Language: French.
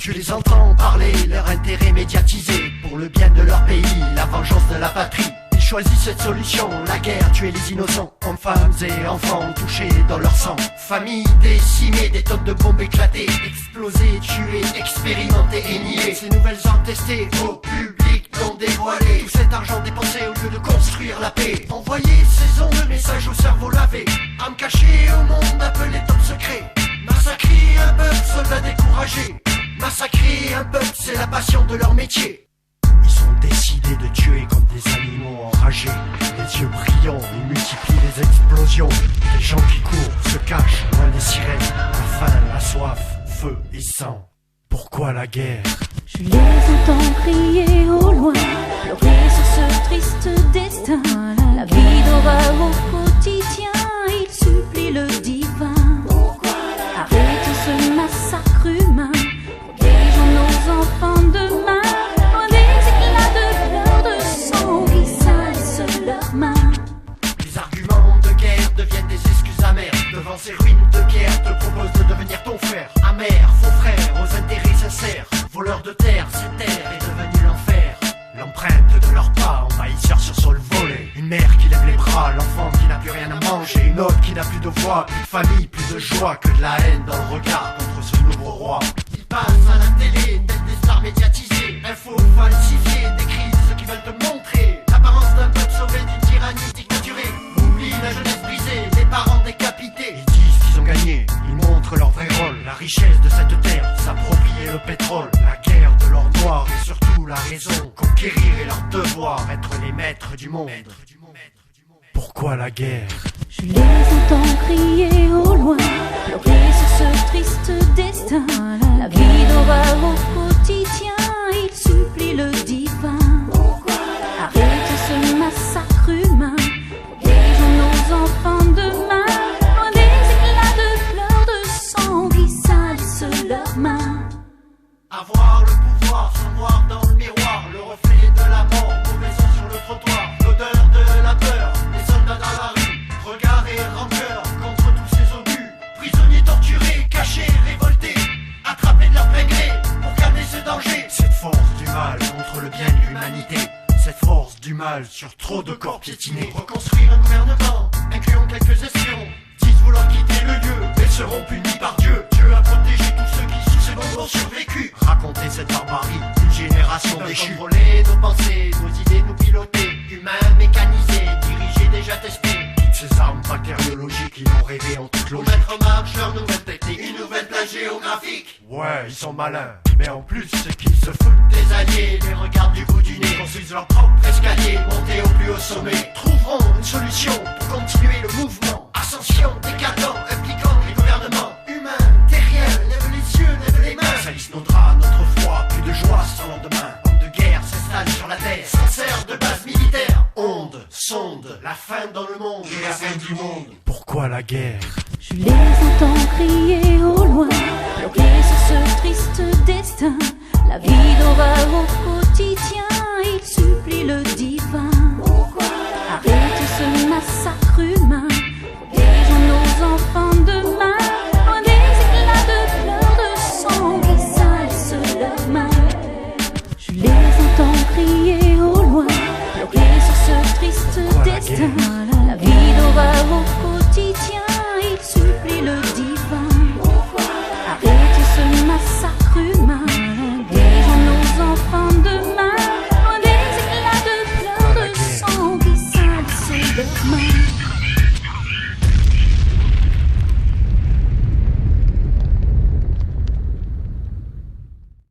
Tu les entends parler, leur intérêt médiatisé, pour le bien de leur pays, la vengeance de la patrie. Ils choisissent cette solution, la guerre, tuer les innocents, hommes, femmes et enfants touchés dans leur sang. Familles décimées, des tonnes de bombes éclatées, explosées, tuées, expérimentées et niées. Ces nouvelles armes testées au public non dévoilé. Tout cet argent dépensé au lieu de construire la paix. Envoyer ces ondes de messages au cerveau lavé. Armes cachées au monde appelées top secret. Massacrer un peuple, soldats découragés. Massacrer un peuple, c'est la passion de leur métier. Ils sont décidés de tuer comme des animaux enragés. Les yeux brillants, ils multiplient les explosions. Les gens qui courent se cachent loin des sirènes. La faim, la soif, feu et sang. Pourquoi la guerre? Je les entends crier au loin, pleurer sur ce triste destin. La vie d'horreur au quotidien, ils supplient le divin. Arrête ce massacre humain, protégeons nos enfants demain. Loin des éclats de pleurs de sang qui salissent leurs mains. Les arguments de guerre deviennent des excuses amères. Devant ces ruines de pierre, te propose de devenir ton frère. Amer, faux frère, aux intérêts sincères. Voleurs de terre, cette terre est devenue l'enfer. L'empreinte de leurs pas, envahisseurs sur sol volé. Une mère qui lève les bras, l'enfant qui n'a plus rien à manger. Une autre qui n'a plus de voix, plus de famille, plus de joie. Que de la haine dans le regard contre ce nouveau roi. Ils passent à la télé, tels des stars médiatisées. Infos falsifiées, décrivent ce qu'ils veulent te montrer. L'apparence d'un peuple sauvé d'une tyrannie dictaturée. Oublie la jeunesse brisée, les parents décapités. Ils disent qu'ils ont gagné, ils montrent leur vrai rôle. La richesse de cette terre, s'approprier le pétrole. La guerre de l'or noir et surtout la raison. Conquérir est leur devoir, être les maîtres du monde. Pourquoi la guerre? Je les entends crier au loin, pleurer sur ce triste destin. La vie d'horreur au quotidien, ils supplient le divin. Arrête ce massacre humain, protégeons nos enfants demain. Loin des éclats de pleurs de sang qui salissent leurs mains. Avoir le pouvoir sans voir dans le miroir le reflet de la mort, mauvais sang sur le trottoir, l'odeur de la peur, les soldats dans la rue, regard et rancœur contre tous ces obus, prisonniers torturés, cachés, révoltés, attrapés de leur plein gré pour calmer ce danger. Cette force du mal contre le bien de l'humanité, cette force du mal sur trop de corps piétinés. Reconstruire un gouvernement, incluant quelques espions, disent vouloir quitter le lieu, et seront punis par Dieu. Dieu a protégé tous ceux qui sous ces bombes ont survécu. Raconter cette barbarie d'une génération déchue. Contrôler nos pensées, nos idées nous piloter. Humains mécanisés, dirigés déjà testés. Toutes ces armes bactériologiques ils ont rêvé en toute logique. Pour mettre en marche leur nouvelle technique, une nouvelle plage géographique. Ouais, ils sont malins, mais en plus c'est qu'ils se foutent des alliés. Les regardent du bout du nez, construisent leur propre escalier. Monter au plus haut sommet, trouveront une solution pour continuer le mouvement. Ascension décadent, impliquant les gouvernements. Humains, terriens, lève les yeux, lève les mains. Salissent nos draps, notre foi, plus de joie sans lendemain. Homme de guerre s'installe sur la terre, s'en sert de base militaire. Onde, sonde, la fin dans le monde et la fin du monde. Pourquoi la guerre? Je les entends crier au loin, pleurer sur ce triste destin. La vie d'horreur au quotidien,